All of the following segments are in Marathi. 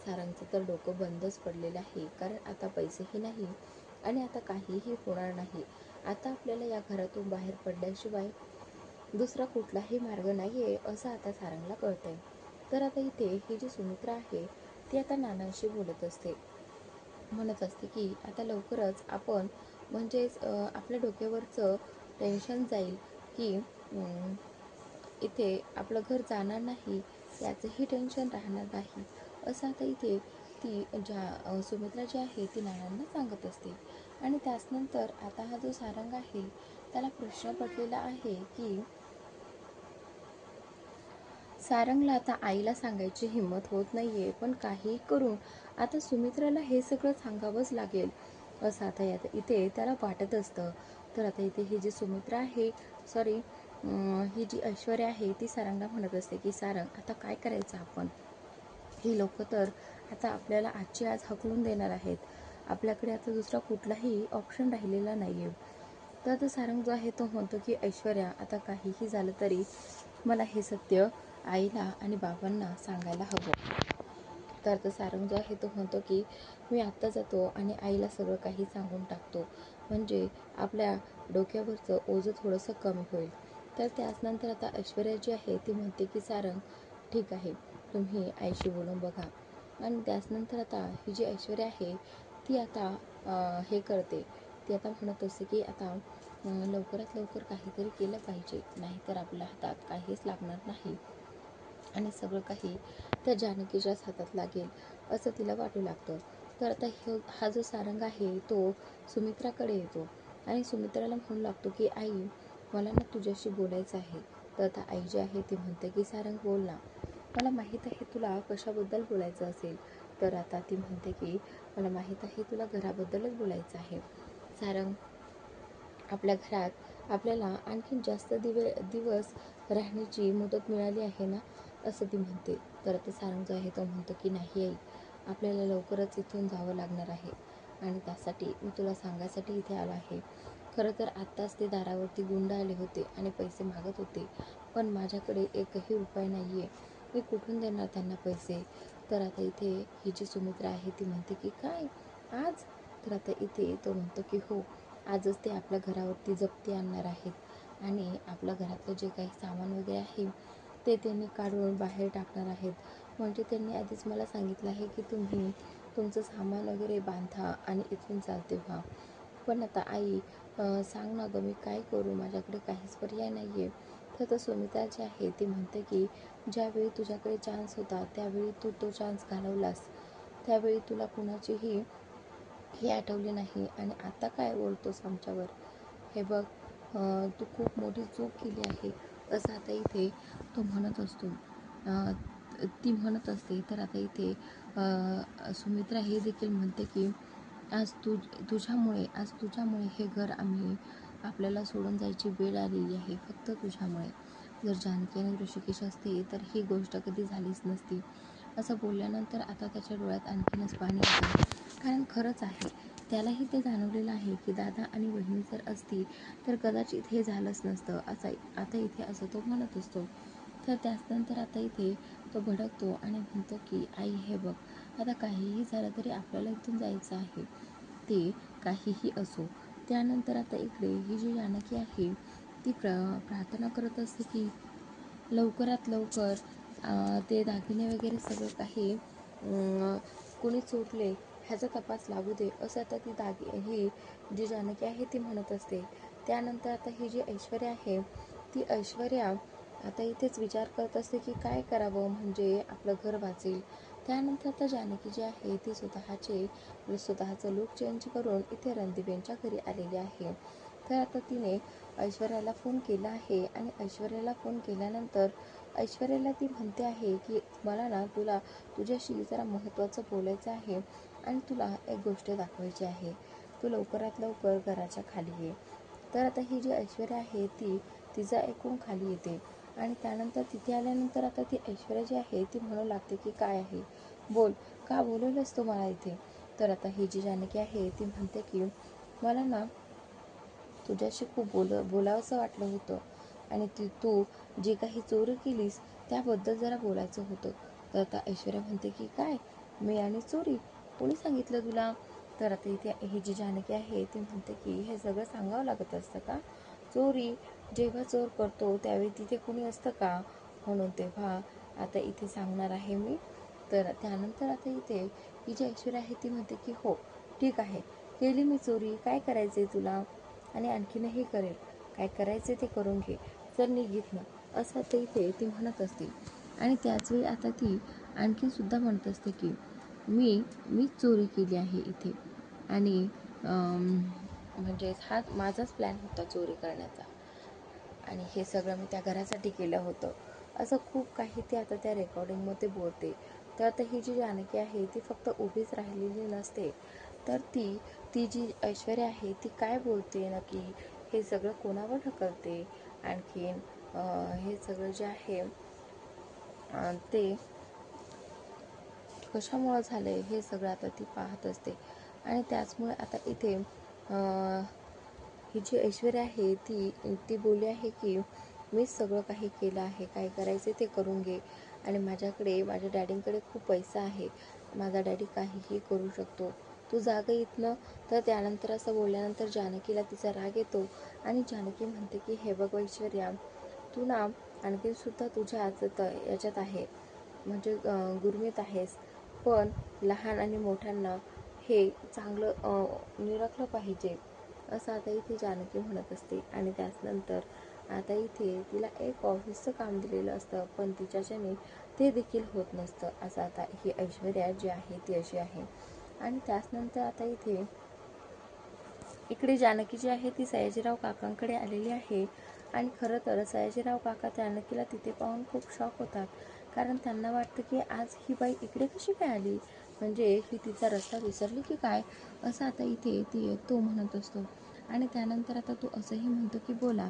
सारंगचं तर डोकं बंदच पडलेलं आहे, कारण आता पैसेही नाही आणि आता काहीही होणार नाही. आता आपल्याला या घरातून बाहेर पडल्याशिवाय दुसरा कुठलाही मार्ग नाही आहे असं आता सारंगला कळतंय. तर आता इथे ही जी सुमित्रा आहे ती आता नानांशी बोलत असते, म्हणत असते की आता लवकरच आपण म्हणजेच आपल्या डोक्यावरचं टेन्शन जाईल की इथे आपलं घर जाणार नाही याचंही टेन्शन राहणार नाही, असं आता इथे ती सुमित्रा जी आहे ती नानांना सांगत असते. आणि त्याचनंतर आता हा जो सारंग आहे त्याला प्रश्न पडलेला आहे की सारंगला आता आईला सांगायची हिंमत होत नाहीये, पण काहीही करून आता सुमित्राला हे सगळं सांगावंच लागेल असं आता इथे त्याला वाटत असतं. तर आता इथे ही जी सुमित्रा आहे सॉरी ही जी ऐश्वर्या आहे ती सारंगला म्हणत असते की सारंग आता काय करायचं आपण, ही लोक तर आता आपल्याला आजची आज हकलून देणार आहेत, आपल्याकडे आता दुसरा कुठलाही ऑप्शन राहिलेला नाही आहे. तर आता सारंग जो आहे तो म्हणतो की ऐश्वर्या आता काहीही झालं तरी मला हे सत्य आईला आणि बाबांना सांगायला हवं. तर आता सारंग जो आहे तो म्हणतो की मी आत्ता जातो आणि आईला सगळं काही सांगून टाकतो, म्हणजे आपल्या डोक्यावरचं ओझं थोडंसं कमी होईल. तर त्याचनंतर आता ऐश्वर्या जी आहे ती म्हणते की सारंग ठीक आहे, तुम्ही आईशी बोलून बघा. आणि त्याचनंतर आता ही जी ऐश्वर्या आहे ती आता हे करते, ती आता म्हणत असते की आता लवकरात लवकर काहीतरी केलं पाहिजे, नाहीतर आपल्या हातात काहीच लागणार नाही आणि सगळं काही त्या जानकीच्याच हातात लागेल असं तिला वाटू लागतं. तर आता हा जो सारंग आहे तो सुमित्राकडे येतो आणि सुमित्राला म्हणू लागतो की आई मला ना तुझ्याशी बोलायचं आहे. तर आता आई जी आहे ती म्हणते की सारंग बोल ना, मला माहीत आहे तुला कशाबद्दल बोलायचं असेल. तर आता ती म्हणते की मला माहीत आहे तुला घराबद्दलच बोलायचं आहे. सारंग आपल्या घरात आपल्याला आणखीन जास्त दिवस राहण्याची मुदत मिळाली आहे ना असं ती म्हणते. तर आता सारंग जो आहे तो म्हणतो की नाही आई, आपल्याला लवकरच इथून जावं लागणार आहे आणि त्यासाठी मी तुला सांगायसाठी इथे आलो आहे. खरं तर आत्ताच ते दारावरती गुंड आले होते आणि पैसे मागत होते, पण माझ्याकडे एकही रुपया नाही आहे, मी कुठून देणार त्यांना पैसे. तर आता इथे ही जी सुमित्रा आहे ती म्हणते की काय आज. तर आता इथे तो म्हणतो की हो, आजच ते आपल्या घरावरती जप्ती आणणार आहेत आणि आपल्या घरातलं जे काही सामान वगैरे आहे ते त्यांनी काढून बाहेर टाकणार आहेत. म्हणजे त्यांनी आधीच मला सांगितलं आहे की तुम्ही तुमचं सामान वगैरे बांधा आणि इथून चालते व्हा. पण आता आई सांग ना गं, मी काय करू, माझ्याकडे काहीच पर्याय नाही आहे. तर सुमित्रा जी आहे ती म्हणते की ज्यावेळी तुझ्याकडे चान्स होता त्यावेळी तू तो चान्स घालवलास, त्यावेळी तुला कुणाचीही हे आठवले नाही आणि आता काय बोलतोस आमच्यावर. हे बघ तू खूप मोठी चूक केली आहे असं आता इथे तो म्हणत असतो, ती म्हणत असते. तर आता इथे सुमित्रा हे देखील म्हणते की आज तुझ्यामुळे हे घर आम्ही आपल्याला सोडून जायची वेळ आलेली आहे, फक्त तुझ्यामुळे. जर जानकी आणि ऋषिकेश असते तर ही गोष्ट कधी झालीच नसती. असं बोलल्यानंतर आता त्याच्या डोळ्यात आणखीनच पाणी येतं, कारण खरंच आहे त्यालाही ते जाणवलेलं आहे की दादा आणि बहिणी जर असती तर कदाचित हे झालंच नसतं असं आता इथे असं तो म्हणत असतो. तर त्याचनंतर आता इथे तो भडकतो आणि म्हणतो की आई हे बघ, आता काहीही झालं तरी आपल्याला इथून जायचं आहे, ते काहीही असो. त्यानंतर आता इकडे ही जी जानकी आहे ती प्रार्थना करत असते की लवकरात लवकर ते दागिने वगैरे सगळं काही कोणी चोरले ह्याचा तपास लागू दे असं आता ही जी जानकी आहे ती म्हणत असते. त्यानंतर आता ही जी ऐश्वर्या आहे ती ऐश्वर्या आता इथेच विचार करत असते की काय करावं म्हणजे आपलं घर वाचेल. त्यानंतर आता जानकी जी आहे ती स्वतःचं लुक चेंज करून इथे रणदीपेंच्या घरी आलेली आहे. तर आता तिने ऐश्वर्याला फोन केला आहे आणि ऐश्वर्याला फोन केल्यानंतर ऐश्वर्याला ती म्हणते आहे की मला ना तुझ्याशी जरा महत्त्वाचं बोलायचं आहे आणि तुला एक गोष्ट दाखवायची आहे, तू लवकरात लवकर घराच्या खाली ये. तर आता ही जी ऐश्वर्या आहे ती तिचं ऐकून खाली येते आणि त्यानंतर तिथे आल्यानंतर आता ती ऐश्वर्या जी आहे ती म्हणू लागते की काय आहे, बोल, का बोलवलंस तू मला इथे. तर आता ही जी जानकी आहे ती म्हणते की मला ना तुझ्याशी खूप बोलावंसं वाटलं होतं आणि तू जी काही चोरी केलीस त्याबद्दल जरा बोलायचं होतं. तर आता ऐश्वर्या म्हणते की काय, मी आणि चोरी, कोणी सांगितलं तुला? तर आता इथे ही जी जानकी आहे ती म्हणते की हे सगळं सांगावं लागत असतं का? चोरी जेव्हा चोर करतो त्यावेळी तिथे कोणी असतं का? म्हणून तेव्हा आता इथे सांगणार आहे मी. तर त्यानंतर आता इथे ही जी ऐश्वर्या आहे ती म्हणते की हो ठीक आहे, केली मी चोरी, काय करायचंय तुला? आणि आणखीनही करेल, काय करायचे ते करून घे, चल निघित ना, असं आता इथे ती म्हणत असते. आणि त्याचवेळी आता ती आणखीन सुद्धा म्हणत असते की मी चोरी केली आहे इथे, आणि म्हणजे हा माझाच प्लॅन होता चोरी करण्याचा, आणि हे सगळं मी त्या घरासाठी केलं होतं, असं खूप काही ती आता त्या रेकॉर्डिंगमध्ये बोलते. तर आता ही जी जानकी आहे ती फक्त उभीच राहिलेली नसते, तर ती जी ऐश्वर्या आहे ती काय बोलते नक्की, हे सगळं कोणावर ढकलते, आणखीन हे सगळं जे आहे ते कशामुळं झालं आहे हे सगळं आता ती पाहत असते. आणि त्याचमुळे आता इथे ही जी ऐश्वर्या आहे ती बोलली आहे की मी सगळं काही केलं आहे, काय करायचे ते करून घे, आणि माझ्या डॅडींकडे खूप पैसा आहे, माझा डॅडी काहीही करू शकतो, तू जाग इथनं. तर त्यानंतर असं बोलल्यानंतर जानकीला तिचा राग येतो, आणि जानकी म्हणते की हे बघ ऐश्वर्या, तू ना आणखी सुद्धा तुझ्या याच्यात आहे, म्हणजे गुरमीत आहेस, पण लहान आणि मोठ्यांना हे चांगलं निरखलं पाहिजे, असं आता इथे जानकी म्हणत असते. आणि त्याचनंतर आता इथे तिला एक ऑफिसचं काम दिलेलं असतं, पण तिच्याच्याने ते देखील होत नसतं, असं आता ही ऐश्वर्या जी आहे ती अशी आहे. आणि त्याचनंतर आता इकडे जानकी जी आहे ती सयाजीराव काकांकडे आलेली आहे. आणि खरं तर सयाजीराव काका जानकीला तिथे पाहून खूप शॉक होतात, कारण त्यांना वाटतं की आज ही बाई इकडे कशी काय आली, म्हणजे ही तिचा रस्ता विसरली की काय, असं आता इथे तो म्हणत असतो. आणि त्यानंतर आता तो असंही म्हणतो की बोला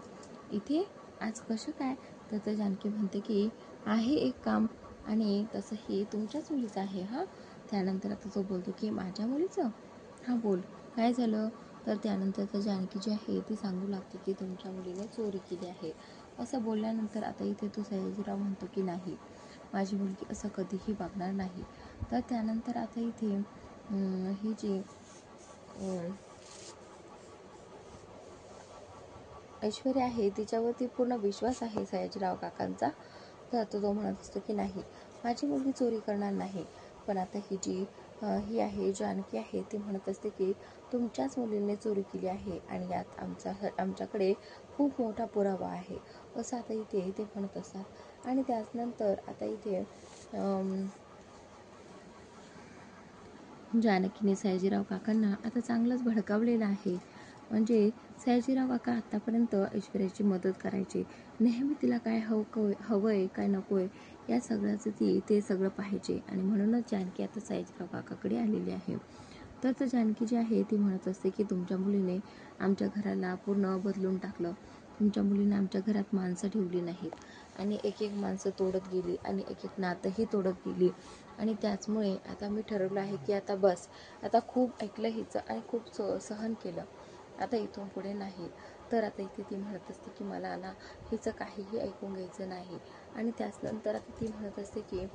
इथे आज कसं काय. तर जानकी म्हणते की आहे एक काम, आणि तसंही तुमच्याच मुलीचं आहे. हां, त्यानंतर आता तो बोलतो की माझ्या मुलीचं, हां बोल काय झालं. तर त्यानंतर तर जानकी जी आहे ती सांगू लागते की तुमच्या मुलीने चोरी केली आहे. असं बोलल्यानंतर आता इथे तो सयाजीराव म्हणतो की नाही, माझी मुलगी असं कधीही वागणार नाही. तर त्यानंतर आता इथे ही जी ऐश्वर्या आहे तिच्यावरती पूर्ण विश्वास आहे सयाजीराव काकांचा. तर आता तो म्हणत असतो की नाही, माझी मुलगी चोरी करणार नाही. पण आता ही आहे जानकी आहे ती म्हणत असते की तुमच्याच मुलीने चोरी केली आहे, आणि यात आमच्याकडे खूप मोठा पुरावा आहे, असं आता इथे ते म्हणत असतात. आणि त्याचनंतर आता इथे जानकीने सयाजीराव काकांना आता चांगलंच भडकावलेलं आहे. म्हणजे सयाजीराव काका आत्तापर्यंत ऐश्वर्याची मदत करायचे, नेहमी तिला काय हवंय काय नकोय या सगळ्याचं ते सगळं पाहिजे, आणि म्हणूनच जानकी आता सयाजीराव काकाकडे आलेली आहे. तर जानकी जी आहे ती म्हणत असते की तुमच्या मुलीने आमच्या घराला पूर्ण बदलून टाकलं, तुमच्या मुलीने आमच्या घरात माणसं ठेवली नाहीत, आणि एक माणसं तोडत गेली, आणि एक नातंही तोडत गेली. आणि त्याचमुळे आता मी ठरवलं आहे की आता बस, आता खूप ऐकलं हिचं आणि खूप सहन केलं, आता इथून पुढे नाही. तर आता इथे ती म्हणत असते की मला ना हिचं काहीही ऐकून घ्यायचं नाही. आणि त्याचनंतर आता ती म्हणत असते की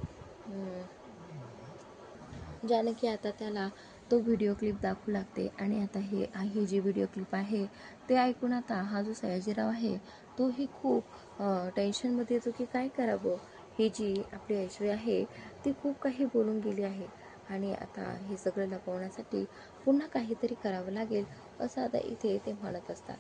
जानकी आता त्याला तो व्हिडिओ क्लिप दाखवू लागते. आणि आता ही जी व्हिडिओ क्लिप आहे ते ऐकून आता हा जो सयाजीराव आहे तोही खूप टेन्शनमध्ये येतो की काय करावं. ही जी आपली ऐश्वर्या आहे ती खूप काही बोलून गेली आहे, आणि आता हे सगळं लपवण्यासाठी पुन्हा काहीतरी करावं लागेल, असं आता इथे ते म्हणत असतात.